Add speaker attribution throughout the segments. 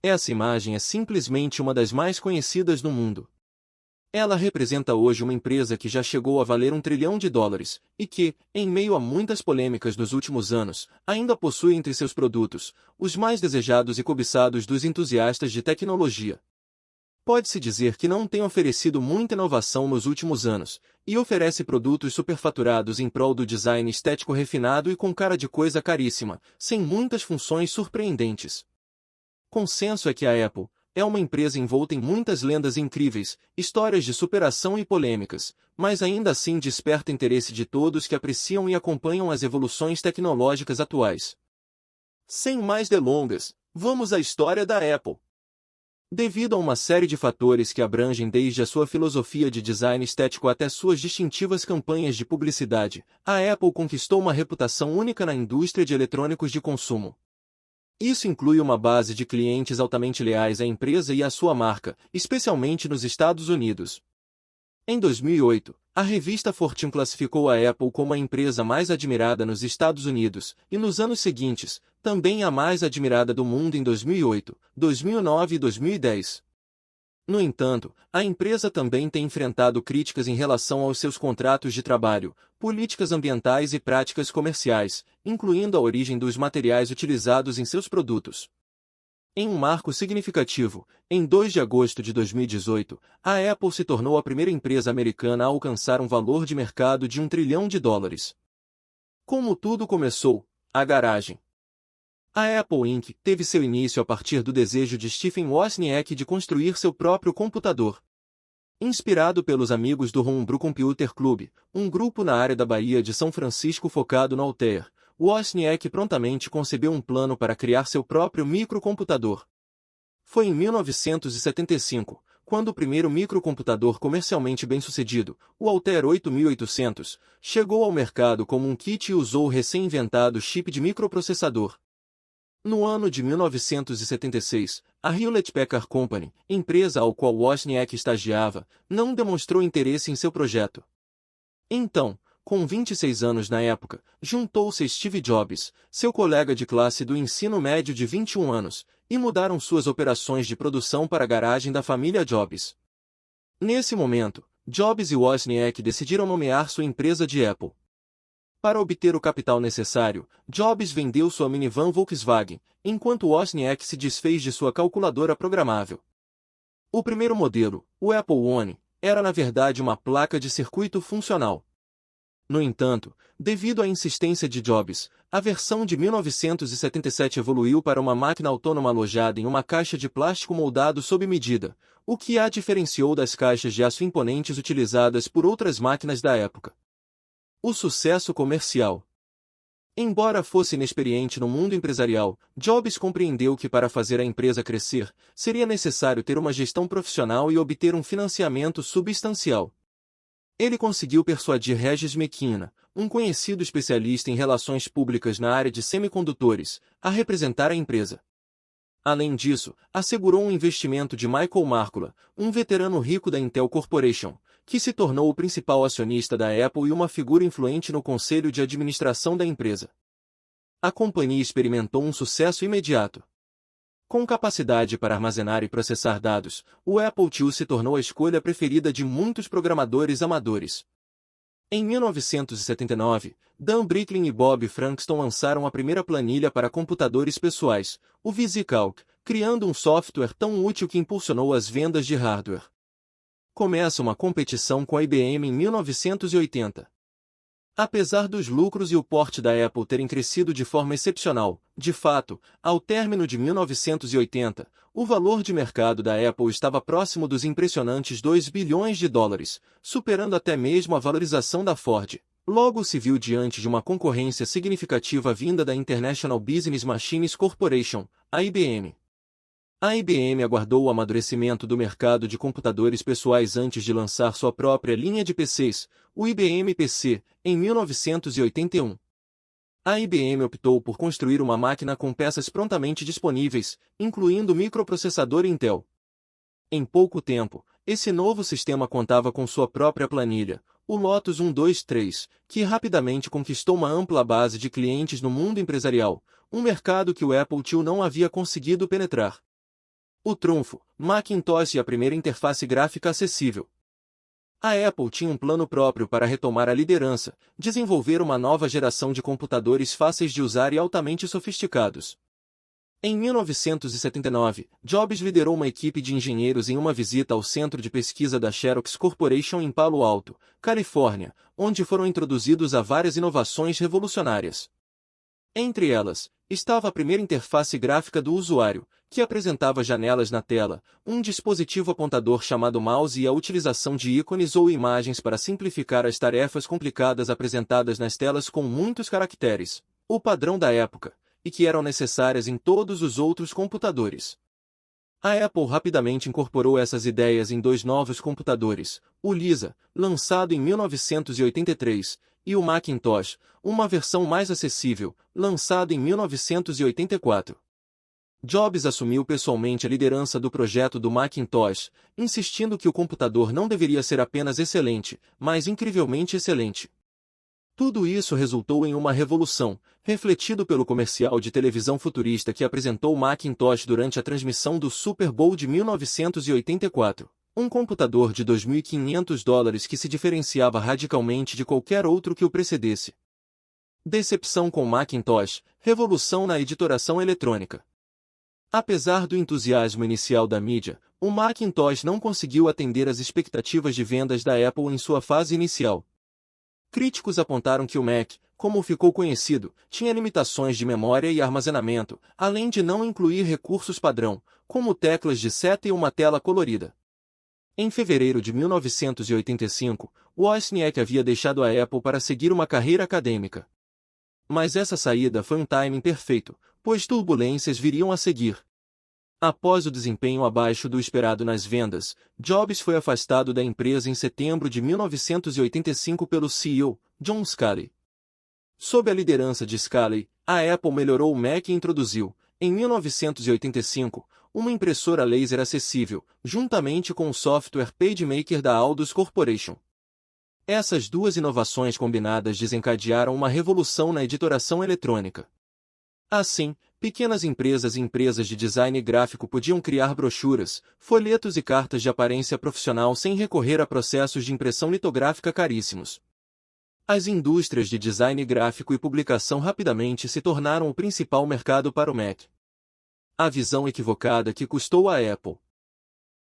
Speaker 1: Essa imagem é simplesmente uma das mais conhecidas no mundo. Ela representa hoje uma empresa que já chegou a valer US$ 1 trilhão e que, em meio a muitas polêmicas nos últimos anos, ainda possui entre seus produtos os mais desejados e cobiçados dos entusiastas de tecnologia. Pode-se dizer que não tem oferecido muita inovação nos últimos anos, e oferece produtos superfaturados em prol do design estético refinado e com cara de coisa caríssima, sem muitas funções surpreendentes. Consenso é que a Apple é uma empresa envolta em muitas lendas incríveis, histórias de superação e polêmicas, mas ainda assim desperta interesse de todos que apreciam e acompanham as evoluções tecnológicas atuais. Sem mais delongas, vamos à história da Apple. Devido a uma série de fatores que abrangem desde a sua filosofia de design estético até suas distintivas campanhas de publicidade, a Apple conquistou uma reputação única na indústria de eletrônicos de consumo. Isso inclui uma base de clientes altamente leais à empresa e à sua marca, especialmente nos Estados Unidos. Em 2008, a revista Fortune classificou a Apple como a empresa mais admirada nos Estados Unidos, e nos anos seguintes, também a mais admirada do mundo em 2008, 2009 e 2010. No entanto, a empresa também tem enfrentado críticas em relação aos seus contratos de trabalho, políticas ambientais e práticas comerciais, incluindo a origem dos materiais utilizados em seus produtos. Em um marco significativo, em 2 de agosto de 2018, a Apple se tornou a primeira empresa americana a alcançar um valor de mercado de US$ 1 trilhão. Como tudo começou? A garagem. A Apple Inc. teve seu início a partir do desejo de Stephen Wozniak de construir seu próprio computador. Inspirado pelos amigos do Homebrew Computer Club, um grupo na área da Bahia de São Francisco focado no Altair, Wozniak prontamente concebeu um plano para criar seu próprio microcomputador. Foi em 1975, quando o primeiro microcomputador comercialmente bem-sucedido, o Altair 8800, chegou ao mercado como um kit e usou o recém-inventado chip de microprocessador. No ano de 1976, a Hewlett-Packard Company, empresa ao qual Wozniak estagiava, não demonstrou interesse em seu projeto. Então, com 26 anos na época, juntou-se Steve Jobs, seu colega de classe do ensino médio de 21 anos, e mudaram suas operações de produção para a garagem da família Jobs. Nesse momento, Jobs e Wozniak decidiram nomear sua empresa de Apple. Para obter o capital necessário, Jobs vendeu sua minivan Volkswagen, enquanto Wozniak se desfez de sua calculadora programável. O primeiro modelo, o Apple One, era na verdade uma placa de circuito funcional. No entanto, devido à insistência de Jobs, a versão de 1977 evoluiu para uma máquina autônoma alojada em uma caixa de plástico moldado sob medida, o que a diferenciou das caixas de aço imponentes utilizadas por outras máquinas da época. O sucesso comercial. Embora fosse inexperiente no mundo empresarial, Jobs compreendeu que para fazer a empresa crescer, seria necessário ter uma gestão profissional e obter um financiamento substancial. Ele conseguiu persuadir Regis McKenna, um conhecido especialista em relações públicas na área de semicondutores, a representar a empresa. Além disso, assegurou um investimento de Michael Markkula, um veterano rico da Intel Corporation, que se tornou o principal acionista da Apple e uma figura influente no conselho de administração da empresa. A companhia experimentou um sucesso imediato. Com capacidade para armazenar e processar dados, o Apple II se tornou a escolha preferida de muitos programadores amadores. Em 1979, Dan Bricklin e Bob Frankston lançaram a primeira planilha para computadores pessoais, o VisiCalc, criando um software tão útil que impulsionou as vendas de hardware. Começa uma competição com a IBM em 1980. Apesar dos lucros e o porte da Apple terem crescido de forma excepcional, de fato, ao término de 1980, o valor de mercado da Apple estava próximo dos impressionantes US$ 2 bilhões, superando até mesmo a valorização da Ford. Logo se viu diante de uma concorrência significativa vinda da International Business Machines Corporation, a IBM. A IBM aguardou o amadurecimento do mercado de computadores pessoais antes de lançar sua própria linha de PCs, o IBM PC, em 1981. A IBM optou por construir uma máquina com peças prontamente disponíveis, incluindo o microprocessador Intel. Em pouco tempo, esse novo sistema contava com sua própria planilha, o Lotus 123, que rapidamente conquistou uma ampla base de clientes no mundo empresarial, um mercado que o Apple II não havia conseguido penetrar. O trunfo, Macintosh e a primeira interface gráfica acessível. A Apple tinha um plano próprio para retomar a liderança, desenvolver uma nova geração de computadores fáceis de usar e altamente sofisticados. Em 1979, Jobs liderou uma equipe de engenheiros em uma visita ao centro de pesquisa da Xerox Corporation em Palo Alto, Califórnia, onde foram introduzidos a várias inovações revolucionárias. Entre elas, estava a primeira interface gráfica do usuário, que apresentava janelas na tela, um dispositivo apontador chamado mouse e a utilização de ícones ou imagens para simplificar as tarefas complicadas apresentadas nas telas com muitos caracteres, o padrão da época, e que eram necessárias em todos os outros computadores. A Apple rapidamente incorporou essas ideias em dois novos computadores, o Lisa, lançado em 1983, e o Macintosh, uma versão mais acessível, lançado em 1984. Jobs assumiu pessoalmente a liderança do projeto do Macintosh, insistindo que o computador não deveria ser apenas excelente, mas incrivelmente excelente. Tudo isso resultou em uma revolução, refletido pelo comercial de televisão futurista que apresentou o Macintosh durante a transmissão do Super Bowl de 1984. Um computador de $2.500 que se diferenciava radicalmente de qualquer outro que o precedesse. Decepção com Macintosh, revolução na editoração eletrônica. Apesar do entusiasmo inicial da mídia, o Macintosh não conseguiu atender às expectativas de vendas da Apple em sua fase inicial. Críticos apontaram que o Mac, como ficou conhecido, tinha limitações de memória e armazenamento, além de não incluir recursos padrão, como teclas de seta e uma tela colorida. Em fevereiro de 1985, Wozniak havia deixado a Apple para seguir uma carreira acadêmica. Mas essa saída foi um timing perfeito, pois turbulências viriam a seguir. Após o desempenho abaixo do esperado nas vendas, Jobs foi afastado da empresa em setembro de 1985 pelo CEO, John Sculley. Sob a liderança de Sculley, a Apple melhorou o Mac e introduziu, em 1985, uma impressora laser acessível, juntamente com o software PageMaker da Aldus Corporation. Essas duas inovações combinadas desencadearam uma revolução na editoração eletrônica. Assim, pequenas empresas e empresas de design gráfico podiam criar brochuras, folhetos e cartas de aparência profissional sem recorrer a processos de impressão litográfica caríssimos. As indústrias de design gráfico e publicação rapidamente se tornaram o principal mercado para o Mac. A visão equivocada que custou à Apple.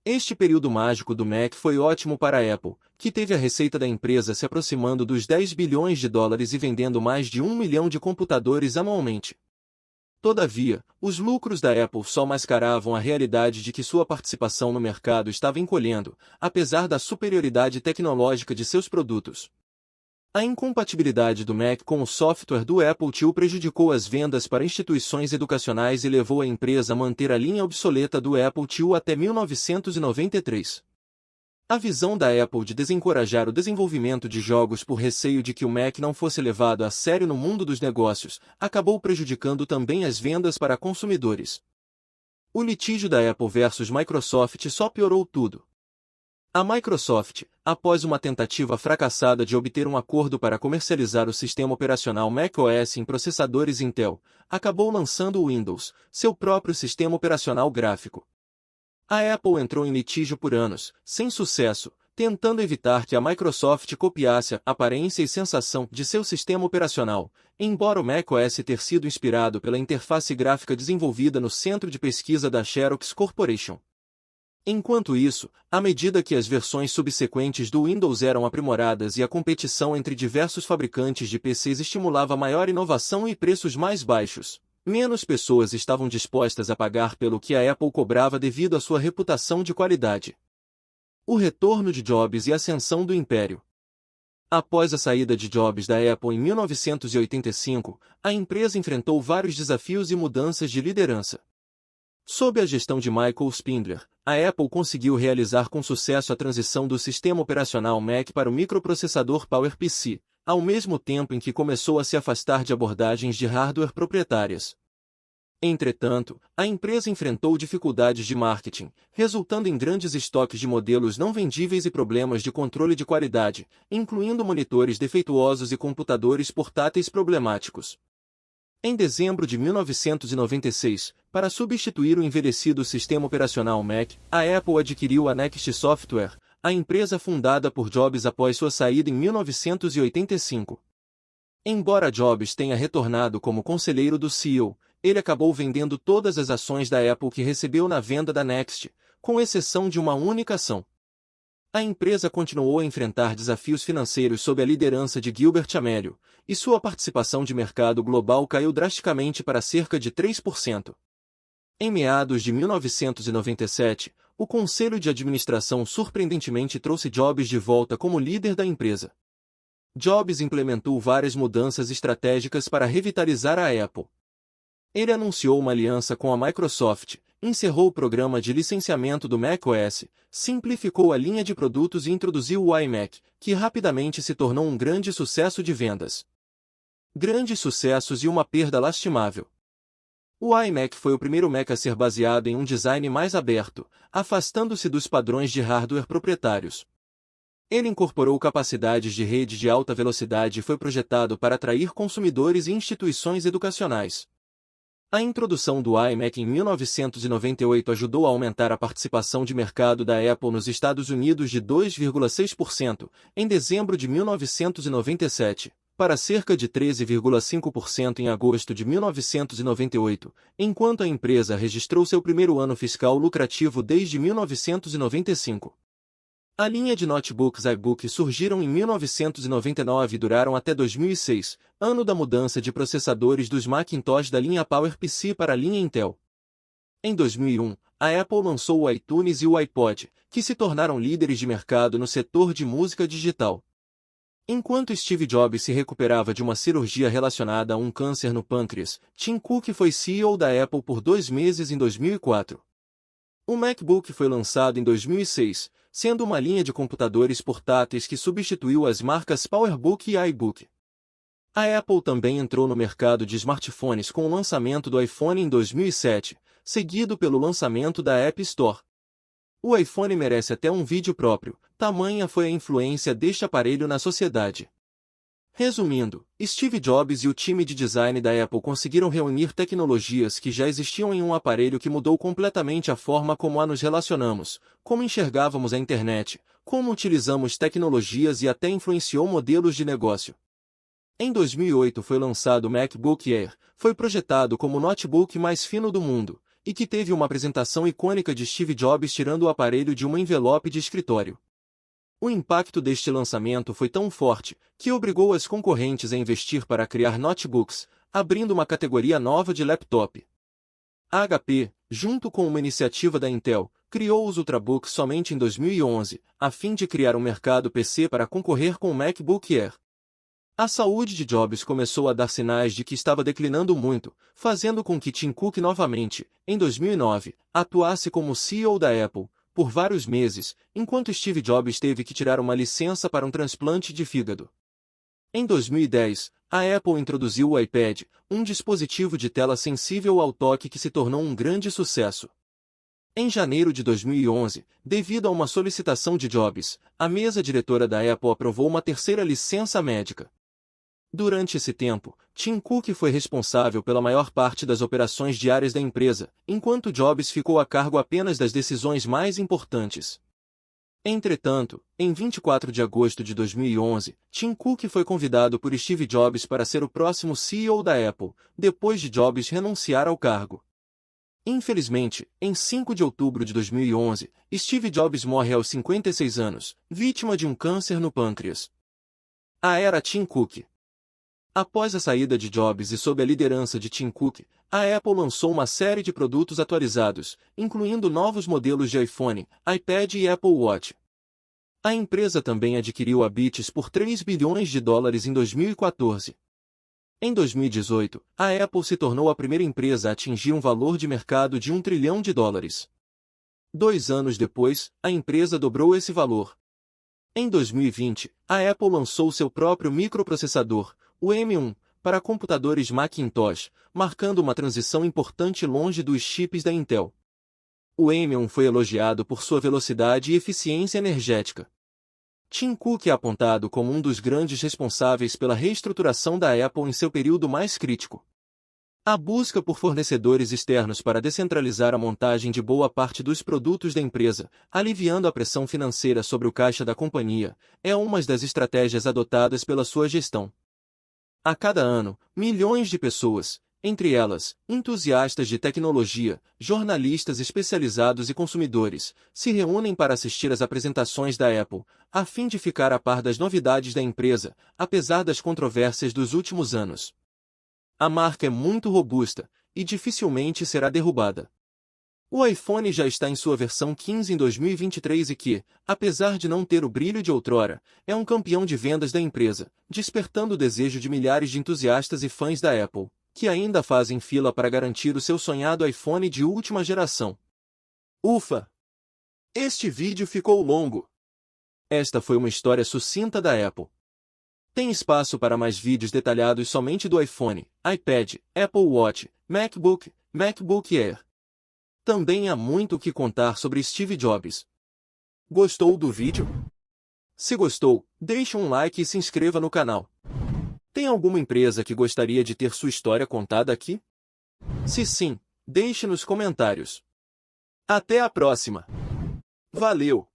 Speaker 1: Este período mágico do Mac foi ótimo para a Apple, que teve a receita da empresa se aproximando dos $10 bilhões e vendendo mais de 1 milhão de computadores anualmente. Todavia, os lucros da Apple só mascaravam a realidade de que sua participação no mercado estava encolhendo, apesar da superioridade tecnológica de seus produtos. A incompatibilidade do Mac com o software do Apple II prejudicou as vendas para instituições educacionais e levou a empresa a manter a linha obsoleta do Apple II até 1993. A visão da Apple de desencorajar o desenvolvimento de jogos por receio de que o Mac não fosse levado a sério no mundo dos negócios, acabou prejudicando também as vendas para consumidores. O litígio da Apple versus Microsoft só piorou tudo. A Microsoft, após uma tentativa fracassada de obter um acordo para comercializar o sistema operacional macOS em processadores Intel, acabou lançando o Windows, seu próprio sistema operacional gráfico. A Apple entrou em litígio por anos, sem sucesso, tentando evitar que a Microsoft copiasse a aparência e sensação de seu sistema operacional, embora o macOS ter sido inspirado pela interface gráfica desenvolvida no centro de pesquisa da Xerox Corporation. Enquanto isso, à medida que as versões subsequentes do Windows eram aprimoradas e a competição entre diversos fabricantes de PCs estimulava maior inovação e preços mais baixos, menos pessoas estavam dispostas a pagar pelo que a Apple cobrava devido à sua reputação de qualidade. O retorno de Jobs e a ascensão do império. Após a saída de Jobs da Apple em 1985, a empresa enfrentou vários desafios e mudanças de liderança. Sob a gestão de Michael Spindler, a Apple conseguiu realizar com sucesso a transição do sistema operacional Mac para o microprocessador PowerPC, ao mesmo tempo em que começou a se afastar de abordagens de hardware proprietárias. Entretanto, a empresa enfrentou dificuldades de marketing, resultando em grandes estoques de modelos não vendíveis e problemas de controle de qualidade, incluindo monitores defeituosos e computadores portáteis problemáticos. Em dezembro de 1996, Para substituir o envelhecido sistema operacional Mac, a Apple adquiriu a Next Software, a empresa fundada por Jobs após sua saída em 1985. Embora Jobs tenha retornado como conselheiro do CEO, ele acabou vendendo todas as ações da Apple que recebeu na venda da Next, com exceção de uma única ação. A empresa continuou a enfrentar desafios financeiros sob a liderança de Gilbert Amelio, e sua participação de mercado global caiu drasticamente para cerca de 3%. Em meados de 1997, o conselho de administração surpreendentemente trouxe Jobs de volta como líder da empresa. Jobs implementou várias mudanças estratégicas para revitalizar a Apple. Ele anunciou uma aliança com a Microsoft, encerrou o programa de licenciamento do macOS, simplificou a linha de produtos e introduziu o iMac, que rapidamente se tornou um grande sucesso de vendas. Grandes sucessos e uma perda lastimável. O iMac foi o primeiro Mac a ser baseado em um design mais aberto, afastando-se dos padrões de hardware proprietários. Ele incorporou capacidades de rede de alta velocidade e foi projetado para atrair consumidores e instituições educacionais. A introdução do iMac em 1998 ajudou a aumentar a participação de mercado da Apple nos Estados Unidos de 2,6% em dezembro de 1997, para cerca de 13,5% em agosto de 1998, enquanto a empresa registrou seu primeiro ano fiscal lucrativo desde 1995. A linha de notebooks iBook surgiram em 1999 e duraram até 2006, ano da mudança de processadores dos Macintosh da linha PowerPC para a linha Intel. Em 2001, a Apple lançou o iTunes e o iPod, que se tornaram líderes de mercado no setor de música digital. Enquanto Steve Jobs se recuperava de uma cirurgia relacionada a um câncer no pâncreas, Tim Cook foi CEO da Apple por 2 meses em 2004. O MacBook foi lançado em 2006, sendo uma linha de computadores portáteis que substituiu as marcas PowerBook e iBook. A Apple também entrou no mercado de smartphones com o lançamento do iPhone em 2007, seguido pelo lançamento da App Store. O iPhone merece até um vídeo próprio, tamanha foi a influência deste aparelho na sociedade. Resumindo, Steve Jobs e o time de design da Apple conseguiram reunir tecnologias que já existiam em um aparelho que mudou completamente a forma como nos relacionamos, como enxergávamos a internet, como utilizamos tecnologias e até influenciou modelos de negócio. Em 2008 foi lançado o MacBook Air, foi projetado como o notebook mais fino do mundo, e que teve uma apresentação icônica de Steve Jobs tirando o aparelho de um envelope de escritório. O impacto deste lançamento foi tão forte, que obrigou as concorrentes a investir para criar notebooks, abrindo uma categoria nova de laptop. A HP, junto com uma iniciativa da Intel, criou os Ultrabooks somente em 2011, a fim de criar um mercado PC para concorrer com o MacBook Air. A saúde de Jobs começou a dar sinais de que estava declinando muito, fazendo com que Tim Cook novamente, em 2009, atuasse como CEO da Apple, por vários meses, enquanto Steve Jobs teve que tirar uma licença para um transplante de fígado. Em 2010, a Apple introduziu o iPad, um dispositivo de tela sensível ao toque que se tornou um grande sucesso. Em janeiro de 2011, devido a uma solicitação de Jobs, a mesa diretora da Apple aprovou uma terceira licença médica. Durante esse tempo, Tim Cook foi responsável pela maior parte das operações diárias da empresa, enquanto Jobs ficou a cargo apenas das decisões mais importantes. Entretanto, em 24 de agosto de 2011, Tim Cook foi convidado por Steve Jobs para ser o próximo CEO da Apple, depois de Jobs renunciar ao cargo. Infelizmente, em 5 de outubro de 2011, Steve Jobs morre aos 56 anos, vítima de um câncer no pâncreas. A era Tim Cook. Após a saída de Jobs e sob a liderança de Tim Cook, a Apple lançou uma série de produtos atualizados, incluindo novos modelos de iPhone, iPad e Apple Watch. A empresa também adquiriu a Beats por 3 bilhões de dólares em 2014. Em 2018, a Apple se tornou a primeira empresa a atingir um valor de mercado de 1 trilhão de dólares. 2 anos depois, a empresa dobrou esse valor. Em 2020, a Apple lançou seu próprio microprocessador, o M1, para computadores Macintosh, marcando uma transição importante longe dos chips da Intel. O M1 foi elogiado por sua velocidade e eficiência energética. Tim Cook é apontado como um dos grandes responsáveis pela reestruturação da Apple em seu período mais crítico. A busca por fornecedores externos para descentralizar a montagem de boa parte dos produtos da empresa, aliviando a pressão financeira sobre o caixa da companhia, é uma das estratégias adotadas pela sua gestão. A cada ano, milhões de pessoas, entre elas, entusiastas de tecnologia, jornalistas especializados e consumidores, se reúnem para assistir às apresentações da Apple, a fim de ficar a par das novidades da empresa, apesar das controvérsias dos últimos anos. A marca é muito robusta, e dificilmente será derrubada. O iPhone já está em sua versão 15 em 2023 e que, apesar de não ter o brilho de outrora, é um campeão de vendas da empresa, despertando o desejo de milhares de entusiastas e fãs da Apple, que ainda fazem fila para garantir o seu sonhado iPhone de última geração. Ufa! Este vídeo ficou longo. Esta foi uma história sucinta da Apple. Tem espaço para mais vídeos detalhados somente do iPhone, iPad, Apple Watch, MacBook, MacBook Air. Também há muito o que contar sobre Steve Jobs. Gostou do vídeo? Se gostou, deixe um like e se inscreva no canal. Tem alguma empresa que gostaria de ter sua história contada aqui? Se sim, deixe nos comentários. Até a próxima. Valeu!